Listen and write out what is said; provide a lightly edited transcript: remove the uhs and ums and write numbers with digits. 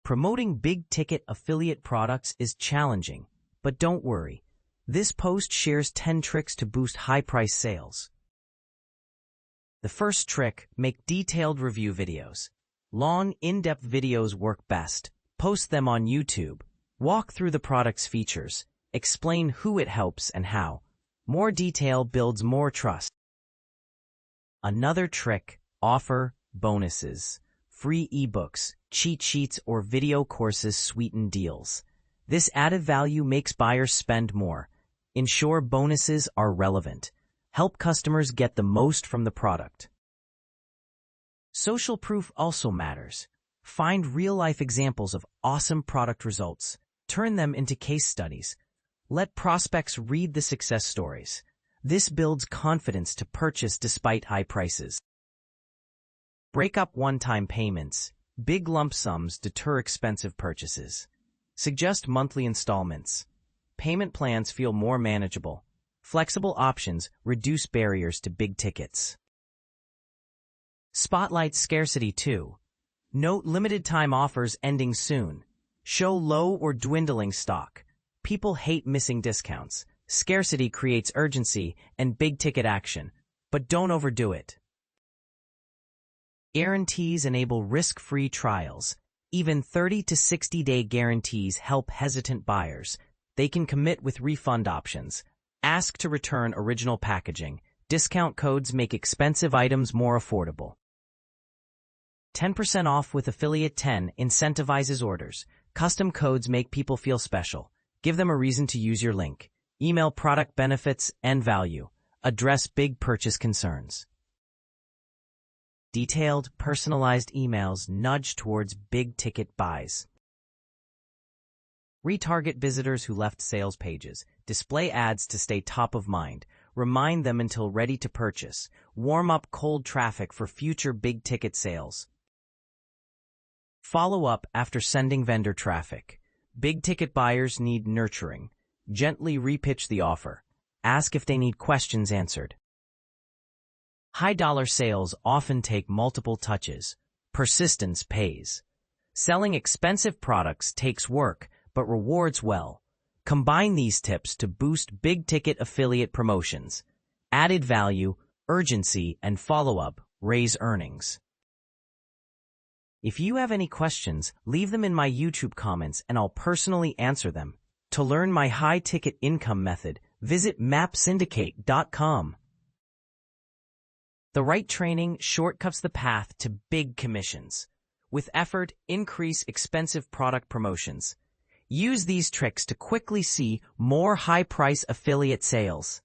Promoting big-ticket affiliate products is challenging, but don't worry. This post shares 10 tricks to boost high-price sales. The first trick, make detailed review videos. Long, in-depth videos work best. Post them on YouTube. Walk through the product's features. Explain who it helps and how. More detail builds more trust. Another trick, offer bonuses. Free ebooks, cheat sheets, or video courses sweeten deals. This added value makes buyers spend more. Ensure bonuses are relevant. Help customers get the most from the product. Social proof also matters. Find real-life examples of awesome product results. Turn them into case studies. Let prospects read the success stories. This builds confidence to purchase despite high prices. Break up one-time payments. Big lump sums deter expensive purchases. Suggest monthly installments. Payment plans feel more manageable. Flexible options reduce barriers to big tickets. Spotlight scarcity too. Note limited-time offers ending soon. Show low or dwindling stock. People hate missing discounts. Scarcity creates urgency and big-ticket action, but don't overdo it. Guarantees enable risk-free trials. Even 30 to 60-day guarantees help hesitant buyers. They can commit with refund options. Ask to return original packaging. Discount codes make expensive items more affordable. 10% off with Affiliate 10 incentivizes orders. Custom codes make people feel special. Give them a reason to use your link. Email product benefits and value. Address big purchase concerns. Detailed, personalized emails nudge towards big-ticket buys. Retarget visitors who left sales pages. Display ads to stay top of mind. Remind them until ready to purchase. Warm up cold traffic for future big-ticket sales. Follow up after sending vendor traffic. Big-ticket buyers need nurturing. Gently repitch the offer. Ask if they need questions answered. High-dollar sales often take multiple touches. Persistence pays. Selling expensive products takes work, but rewards well. Combine these tips to boost big-ticket affiliate promotions. Added value, urgency, and follow-up raise earnings. If you have any questions, leave them in my YouTube comments and I'll personally answer them. To learn my high-ticket income method, visit mapsyndicate.com. The right training shortcuts the path to big commissions. With effort, increase expensive product promotions. Use these tricks to quickly see more high-price affiliate sales.